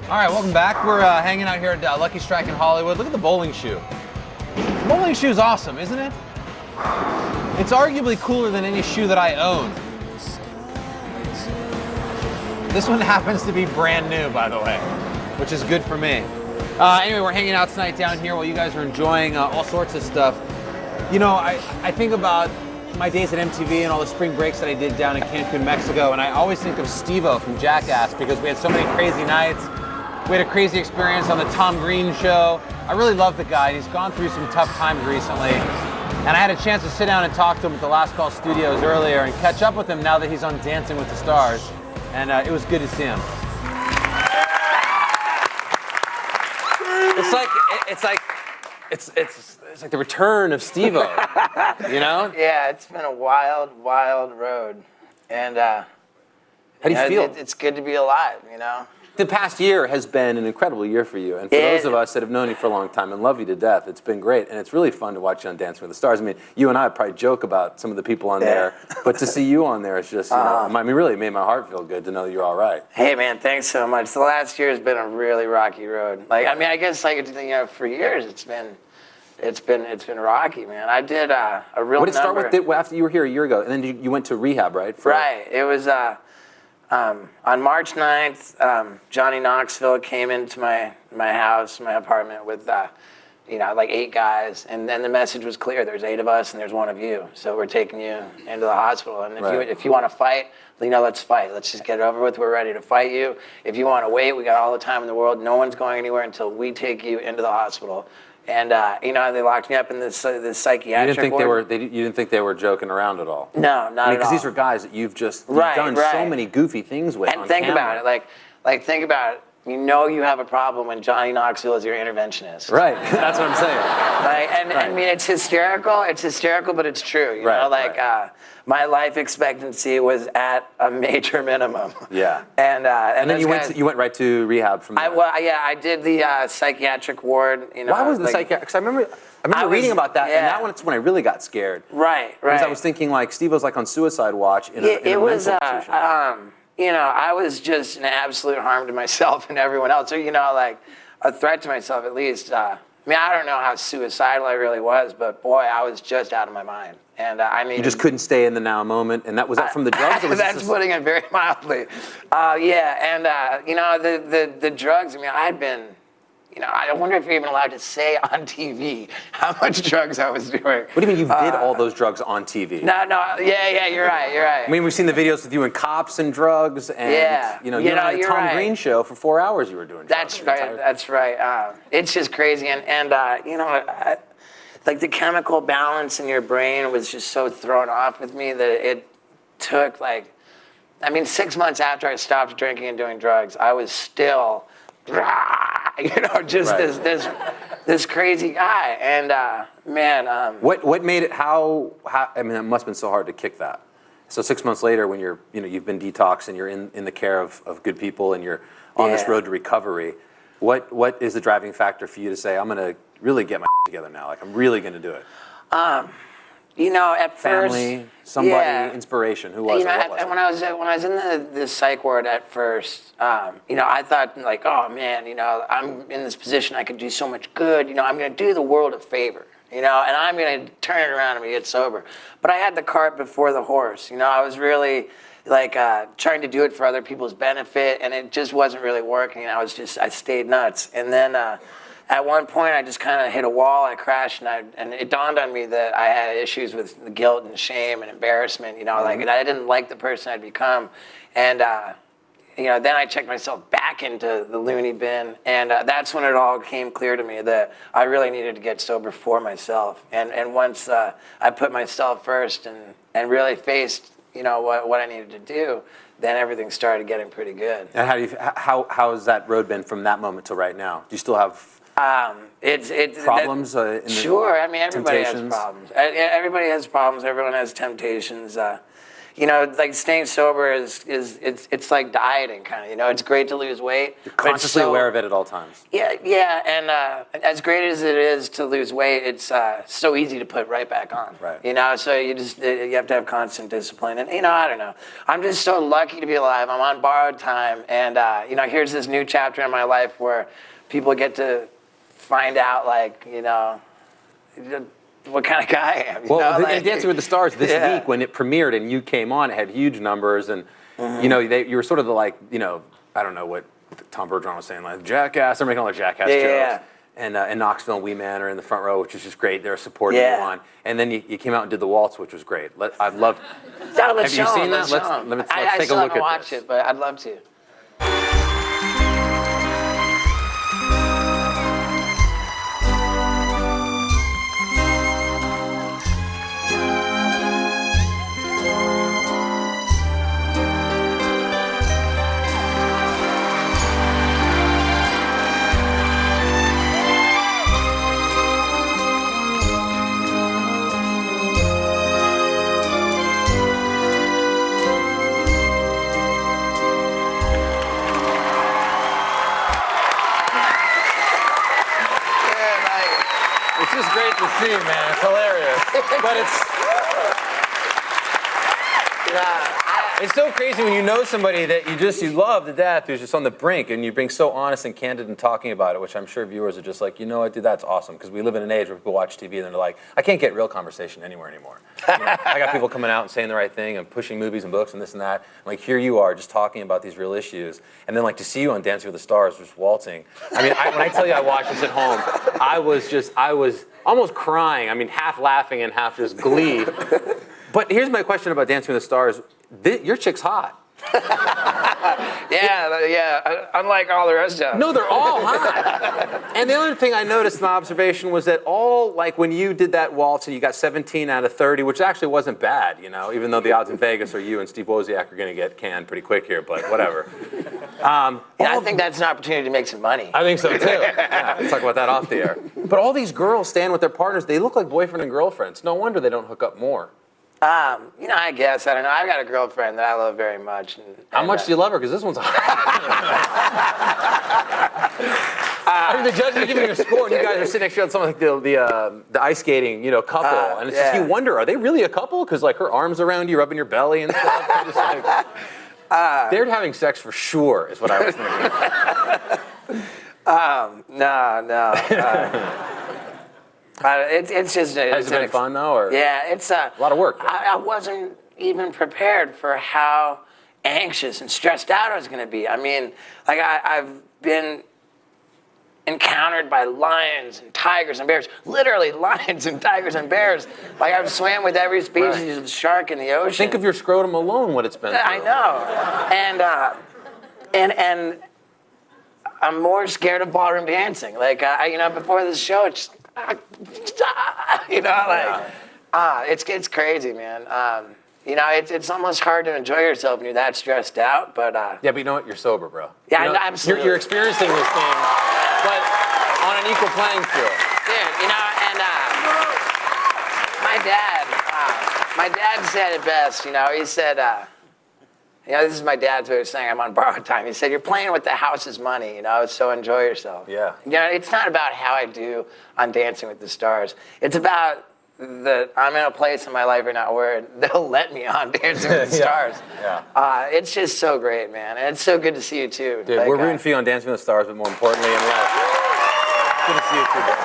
All right, welcome back. We're hanging out here at Lucky Strike in Hollywood. Look at the bowling shoe. The bowling shoe is awesome, isn't it? It's arguably cooler than any shoe that I own. This one happens to be brand new, by the way, which is good for me. Anyway, we're hanging out tonight down here while you guys are enjoying all sorts of stuff. You know, I think about my days at MTV and all the spring breaks that I did down in Cancun, Mexico, and I always think of Steve-O from Jackass because we had so many crazy nights. We had a crazy experience on the Tom Green show. I really love the guy. He's gone through some tough times recently. And I had a chance to sit down and talk to him at the Last Call Studios earlier and catch up with him now that he's on Dancing with the Stars. And it was good to see him. It's like the return of Steve-O, you know? Yeah, it's been a wild, wild road. And how do you feel? It's good to be alive, you know? The past year has been an incredible year for you. And for those of us that have known you for a long time and love you to death, it's been great. And it's really fun to watch you on Dancing with the Stars. I mean, you and I probably joke about some of the people on there, but to see you on there, it's just, you know, I mean, really made my heart feel good to know that you're all right. Hey, man, thanks so much. The last year has been a really rocky road. Like, I mean, I guess, like, you know, for years it's been rocky, man. I did a real What did it start with? After you were here a year ago, and then you went to rehab, right? Right. It was on March 9th, Johnny Knoxville came into my house, my apartment with, you know, like 8 guys, and then the message was clear. There's 8 of us, and there's 1 of you. So we're taking you into the hospital. And if you want to fight, you know, let's fight. Let's just get it over with. We're ready to fight you. If you want to wait, we got all the time in the world. No one's going anywhere until we take you into the hospital. And you know, they locked me up in this psychiatric ward. You didn't think they were joking around at all? No, not at all. Because these are guys that you've done so many goofy things with. And think about it, like think about it. You know you have a problem when Johnny Knoxville is your interventionist. Right, that's what I'm saying. I mean, it's hysterical, but it's true. You know, my life expectancy was at a major minimum. Yeah. And then you went right to rehab from there. I did the psychiatric ward. You know, why was the psychiatric? Because I remember reading about that, and that's when I really got scared. Right. Because I was thinking like Steve-O's like on suicide watch in a mental institution. You know, I was just an absolute harm to myself and everyone else. Or, you know, like a threat to myself at least. I mean, I don't know how suicidal I really was, but boy, I was just out of my mind. And I mean, you just couldn't stay in the now moment, and was that from the drugs? Or was that's putting it very mildly. Yeah, and you know, the drugs. I mean, I had been. You know, I wonder if you're even allowed to say on TV how much drugs I was doing. What do you mean you did all those drugs on TV? No, yeah, you're right. I mean, we've seen the videos with you and cops and drugs, and you know, you had a Tom Green show for 4 hours. You were doing drugs. That's right. It's just crazy, and you know, like the chemical balance in your brain was just so thrown off with me that it took 6 months after I stopped drinking and doing drugs, I was still. You know, just this crazy guy, and man. What made it? How? I mean, it must have been so hard to kick that. So 6 months later, when you've been detoxed and you're in the care of good people and you're on this road to recovery, what is the driving factor for you to say, I'm going to really get my together now? Like, I'm really going to do it. You know, at family, first, somebody, inspiration. Who was it? When I was in the psych ward at first, you know, I thought like, oh man, you know, I'm in this position, I could do so much good. You know, I'm going to do the world a favor. You know, and I'm going to turn it around and get sober. But I had the cart before the horse. You know, I was really like trying to do it for other people's benefit, and it just wasn't really working. I stayed nuts, and then. At one point, I just kind of hit a wall. I crashed, and it dawned on me that I had issues with the guilt and shame and embarrassment. You know, like and I didn't like the person I'd become, and you know, then I checked myself back into the loony bin, and that's when it all came clear to me that I really needed to get sober for myself. And once I put myself first and really faced, you know, what I needed to do, then everything started getting pretty good. And how has that road been from that moment to right now? Do you still have problems? Sure. I mean, everybody has problems. Everybody has problems. Everyone has temptations. like staying sober it's like dieting kind of. It's great to lose weight. You're consciously aware of it at all times. Yeah, and as great as it is to lose weight, it's so easy to put right back on. Right. So you have to have constant discipline, and I don't know. I'm just so lucky to be alive. I'm on borrowed time, and here's this new chapter in my life where people get to find out, like, what kind of guy I am. Dancing with the Stars this week, when it premiered and you came on, it had huge numbers, and you were sort of the, like, I don't know what Tom Bergeron was saying, like jackass. They're making all the jackass jokes. Yeah. And Knoxville and Wee Man are in the front row, which is just great. They're supporting you on. And then you came out and did the waltz, which was great. I'd love. Have you seen that? Let's take a look at this. I still haven't watched it, but I'd love to. It's just great to see, man. It's hilarious. But it's so crazy when you know somebody that you love to death, who's just on the brink, and you're being so honest and candid and talking about it, which I'm sure viewers are just like, what, dude, that's awesome. Because we live in an age where people watch TV and they're like, I can't get real conversation anywhere anymore. I got people coming out and saying the right thing and pushing movies and books and this and that. And, like, here you are just talking about these real issues. And then, like, to see you on Dancing with the Stars just waltzing. I mean, when I tell you I watched this at home, I was almost crying. I mean, half laughing and half just glee. But here's my question about Dancing with the Stars. Your chick's hot. Yeah. Unlike all the rest of them. No, they're all hot. And the other thing I noticed, my observation, was that like when you did that waltz and you got 17 out of 30, which actually wasn't bad, even though the odds in Vegas are you and Steve Wozniak are going to get canned pretty quick here, but whatever. I think that's an opportunity to make some money. I think so too. Yeah, let's talk about that off the air. But all these girls stand with their partners. They look like boyfriend and girlfriends. No wonder they don't hook up more. I guess, I don't know. I've got a girlfriend that I love very much. How much do you love her? Because this one's hot. I mean, the judges are giving you a score, and you guys are sitting next to something like the ice skating, couple, and it's just, you wonder, are they really a couple? Because, like, her arms around you, rubbing your belly and stuff. Just like, they're having sex for sure, is what I was thinking. No. It's just. Has it been fun though? Or? Yeah, it's a lot of work. I wasn't even prepared for how anxious and stressed out I was going to be. I mean, like I've been encountered by lions and tigers and bears. Literally, lions and tigers and bears. Like, I've swam with every species of shark in the ocean. Think of your scrotum alone, what it's been through. I know, and I'm more scared of ballroom dancing. Like, before this show, it's. It's crazy, man. It's almost hard to enjoy yourself when you're that stressed out, but... Yeah, but you know what? You're sober, bro. Yeah, absolutely. You're experiencing this thing, but on an equal playing field. Dude, and my dad said it best, he said, this is my dad's way of saying I'm on borrowed time. He said, you're playing with the house's money, so enjoy yourself. Yeah. It's not about how I do on Dancing with the Stars. It's about I'm in a place in my life right now where they'll let me on Dancing with the Stars. Yeah. It's just so great, man. And it's so good to see you, too. Dude, we're rooting for you on Dancing with the Stars, but more importantly in life. Good to see you, too, bro.